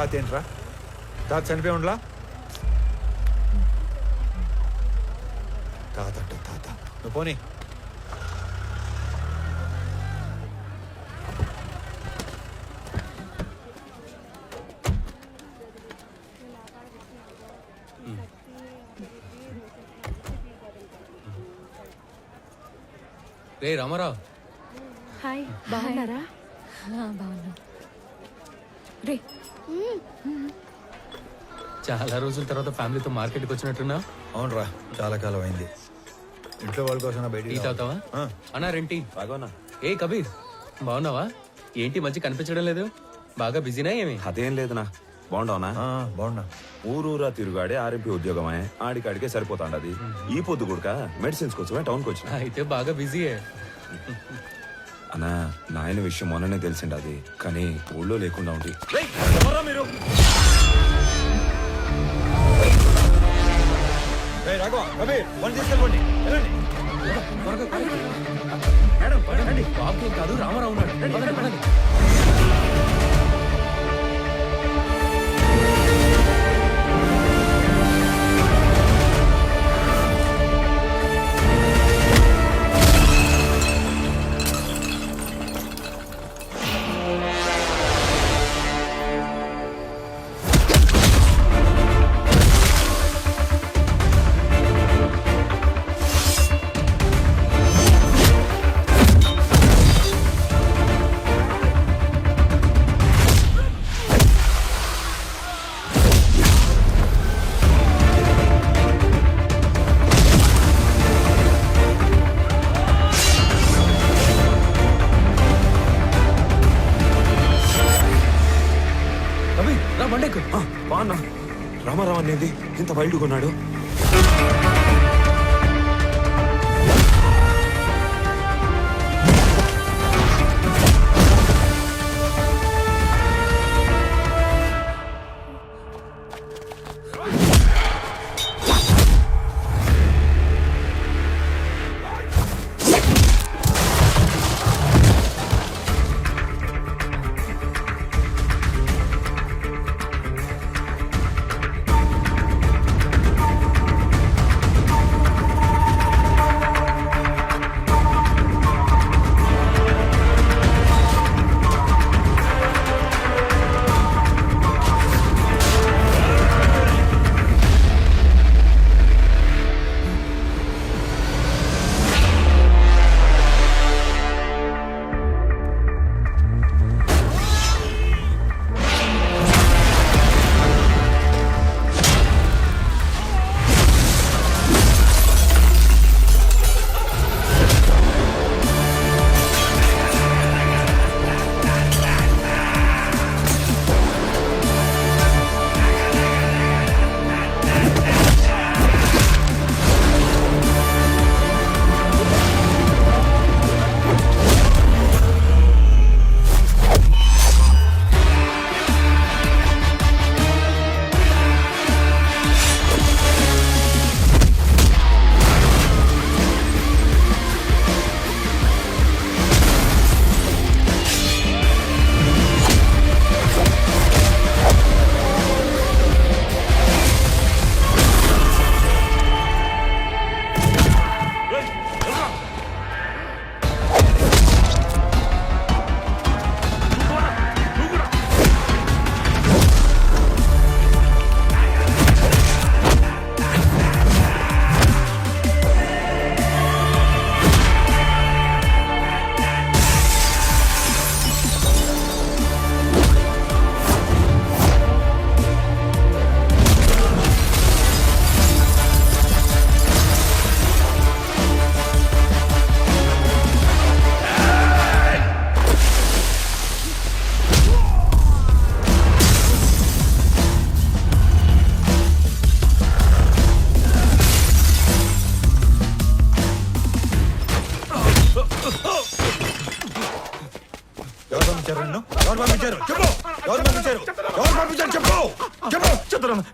తాత ఏంట్రా? తాత చనిపోయి ఉండలా? తాత అంటే తాత. నువ్వు పోనీ. రే రామారావు. హాయ్, బాగున్నారా? బాగున్నా. రే చాలా రోజుల తర్వాత ఫ్యామిలీతో మార్కెట్కి వచ్చినట్టున్నా? అవునరా, చాలా కాలం అయింది. ఇంట్లో వాళ్ళ కోసం టీ బయట తాగుతావా? అన్నా రెంటీ. బాగోనా? ఏ కబీర్, బాగున్నావా? ఏంటి మంచి కనిపించడం లేదు? బాగా బిజీనా ఏమి? అదేం లేదునా. బాగుండవునా? బాగున్నా. ఊరూరా తిరుగాడే ఆర్ఎంపీ ఉద్యోగమే, ఆడికాడికే సరిపోతాండది. ఈ పొద్దు కూడా మెడిసిన్స్ కోసమే టౌన్కి వచ్చిన. అయితే బాగా బిజీయే. అన్నా, నాయన విషయం మొన్ననే తెలిసిండు అది, కానీ ఊళ్ళో లేకుండా ఉండి. మీరు రాఘవ, కబీర్, బండి తీసుకెళ్ళండి. వెళ్ళండి. మేడం పడండి. బాబు ఏం కాదు, రామారావు ఉన్నాడు. పదండి, పదండి. బాగున్నా. రామారావు అనేది ఇంత వైల్డ్ కొన్నాడు.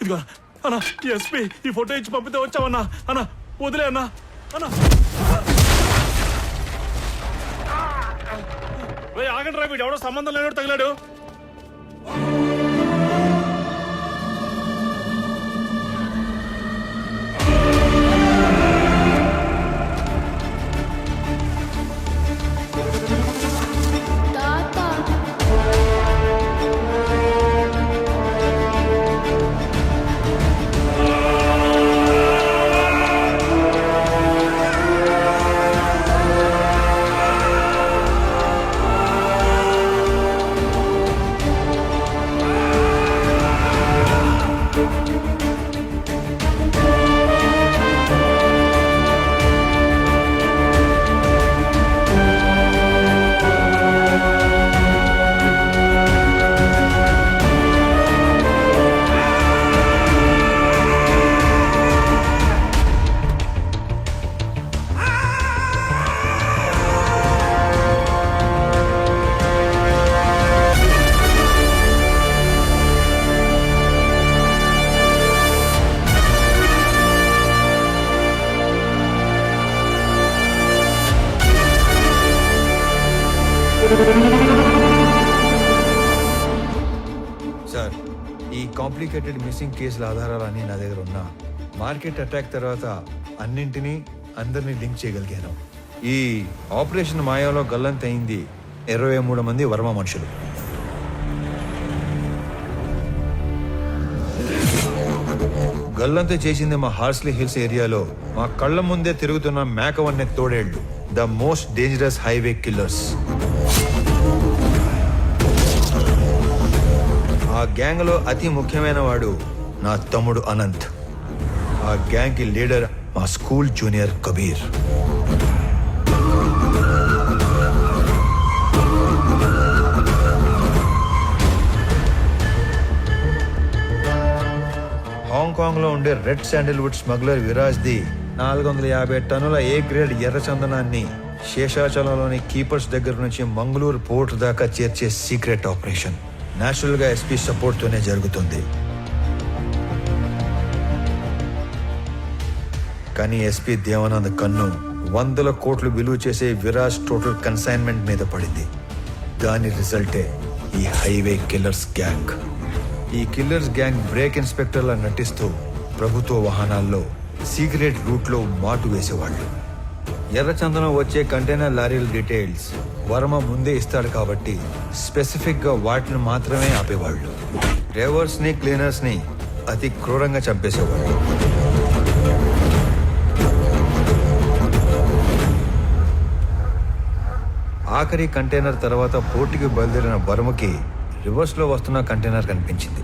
ఇదిగో అన్నా, ఎస్పీ ఈ ఫోటో ఇచ్చి పంపితే వచ్చావన్నా. అన్నా వదిలే అన్నా. అన్నా ఆగండి రా, వీడు ఎవడో సంబంధం లేనోడు తగిలాడు. సార్, ఈ కాంప్లికేటెడ్ మిస్సింగ్ కేసుల ఆధారాలన్నీ నా దగ్గర ఉన్నా మార్కెట్ అటాక్ తర్వాత అన్నింటినీ అందరినీ లింక్ చేయగలిగాను. ఈ ఆపరేషన్ మాయాలో గల్లంతయింది 23 మంది వర్మ మనుషులు. గల్లంతు చేసింది మా హార్స్లీ హిల్స్ ఏరియాలో మా కళ్ళ ముందే తిరుగుతున్న మేకవన్నె తోడేళ్లు, the most dangerous highway killers. ఆ గ్యాంగ్ లో అతి ముఖ్యమైన వాడు నా తమ్ముడు అనంత్. ఆ గ్యాంగ్ కి లీడర్ మా స్కూల్ జూనియర్ కబీర్. హాంకాంగ్ లో ఉండే red Sandalwood smuggler Viraj the 450 టన్నుల ఏ గ్రేడ్ ఎర్ర చందనాన్ని శేషాచలంలోని కీపర్స్ దగ్గర నుంచి మంగళూరు పోర్ట్ దాకా చేర్చే సీక్రెట్ ఆపరేషన్ నేచురల్ గా ఎస్పీ సపోర్ట్ తోనే జరుగుతుంది. కానీ ఎస్పీ దేవానంద్ కన్ను 100 కోట్లు విలువ చేసే విరాజ్ టోటల్ కన్సైన్మెంట్ మీద పడింది. దాని రిజల్టే ఈ హైవే కిల్లర్స్ గ్యాంగ్. ఈ కిల్లర్స్ గ్యాంగ్ బ్రేక్ ఇన్స్పెక్టర్లా నటిస్తూ ప్రభుత్వ వాహనాల్లో సీక్రెట్ రూట్ లో మాటు వేసేవాళ్ళు. ఎర్రచందనం వచ్చే కంటైనర్ లారీల డీటెయిల్స్ వర్మ ముందే ఇస్తాడు కాబట్టి స్పెసిఫిక్ గా వాటిని మాత్రమే ఆపేవాళ్ళు. డ్రైవర్స్ ని క్లీనర్స్ ని అతి క్రూరంగా చంపేసేవాళ్ళు. ఆఖరి కంటైనర్ తర్వాత పోర్టుకి బయలుదేరిన వర్మకి రివర్స్ లో వస్తున్న కంటైనర్ కనిపించింది.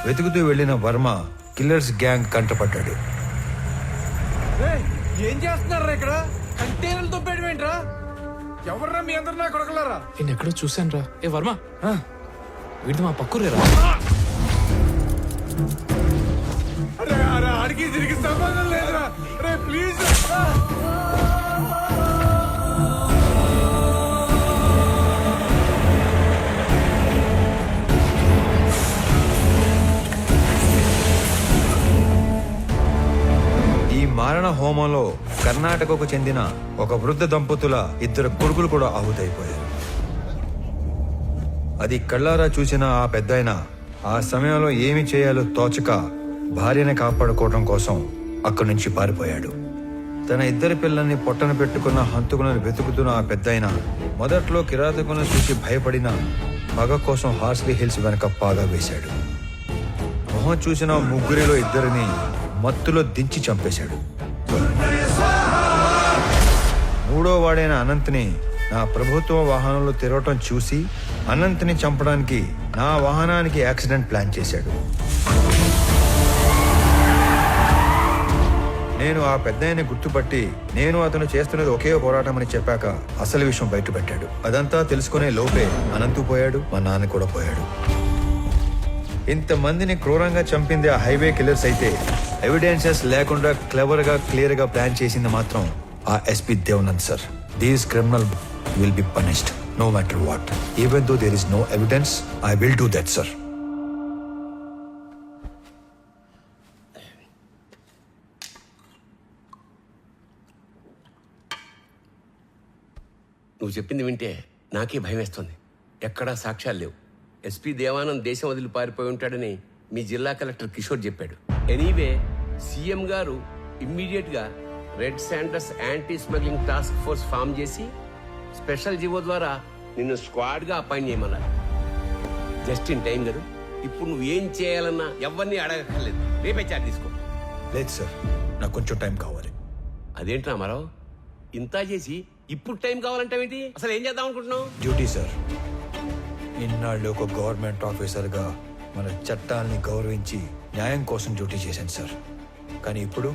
వెతుకుతూ వెళ్లిన వర్మ కిల్లర్స్ గ్యాంగ్ కంటపడ్డాడు. ఏం చేస్తున్నారా ఇక్కడ? కంటైనర్లు దొబ్బేయడమేంట్రా? ఎవర్రా మీ అందరు నా కొడకలారా? నేను ఎక్కడో చూశాను రా. ఏ వర్మ, వీడిది మా పక్కురేరా. అరే అరే అడిగి తిరిగి సంబంధం లేదురా. అరే ప్లీజ్ మారణ హోమంలో కర్ణాటకకు చెందిన ఒక వృద్ధ దంపతుల 2 కొడుకులు కూడా ఆహుతైపోయారు. అది కళ్ళారా చూసిన ఆ పెద్దాయన ఆ సమయంలో ఏమి చేయాలో తోచక భార్యని కాపాడుకోవడం కోసం అక్కడి నుంచి పారిపోయాడు. తన 2 పిల్లల్ని పొట్టన పెట్టుకున్న హంతకులను వెతుకుతున్న ఆ పెద్దాయన మొదట్లో కిరాతకులను చూసి భయపడిన పగ కోసం హార్స్లీ హిల్స్ వెనక పాగా వేశాడు. మొహం చూసిన 3 2 మత్తులో దించి చంపేశాడు. 3వ వాడైన అనంత్ని నా ప్రభుత్వ వాహనంలో తిరగటం చూసి అనంత్ని చంపడానికి నా వాహనానికి యాక్సిడెంట్ ప్లాన్ చేశాడు. నేను ఆ పెద్దాయన్ని గుర్తుపట్టి నేను అతను చేస్తున్నది ఒకే పోరాటం అని చెప్పాక అసలు విషయం బయటపెట్టాడు. అదంతా తెలుసుకునే లోపే అనంతు పోయాడు, మా నాన్న కూడా పోయాడు. ఇంతమందిని క్రూరంగా చంపింది ఆ హైవే కిల్లర్స్ అయితే ఎవిడెన్సెస్ లేకుండా క్లియర్ గా ప్లాన్ చేసింది మాత్రం ఆ SP Devanand sir. These criminal will be punished no matter what. Even though there is no evidence, I will do that sir. నువ్వు చెప్పింది వింటే నాకే భయం వేస్తుంది. ఎక్కడా సాక్ష్యాలు లేవు. ఎస్పీ దేవానంద్ దేశం వదిలి పారిపోయి ఉంటాడని మీ జిల్లా కలెక్టర్ కిషోర్ చెప్పాడు. ఎనీవే సీఎం గారు ఇమ్మీడియట్గా red sanders anti smuggling task force form చేసి స్పెషల్ జీవో ద్వారా నిన్ను స్క్వాడ్గా అపాయింట్ చేయమన్నారు. జస్ట్ ఇన్ టైం గారు. ఇప్పుడు నువ్వు ఏం చేయాలన్నా ఎవరిని అడగక్కర్లేదు. రేపే చార్జ్ తీసుకో. లేదు సార్, నాకు కొంచెం టైం కావాలి. అదేంటి రామారావు, ఇంత చేసి ఇప్పుడు టైం కావాలంటావేంటి? అసలు ఏం చేద్దాం అనుకుంటున్నావు? Duty sir. ఇన్నాళ్ళు ఒక గవర్నమెంట్ ఆఫీసర్గా మన చట్టాలని గౌరవించి న్యాయం కోసం డ్యూటీ చేశాను సార్. కానీ ఇప్పుడు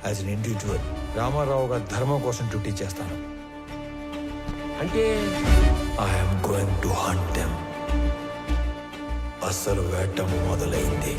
యాజ్ అన్ ఇండివిజువల్ రామారావు గారి ధర్మం కోసం డ్యూటీ చేస్తాను. అంటే I'm going to hunt them. అసలు వేట మొదలైంది.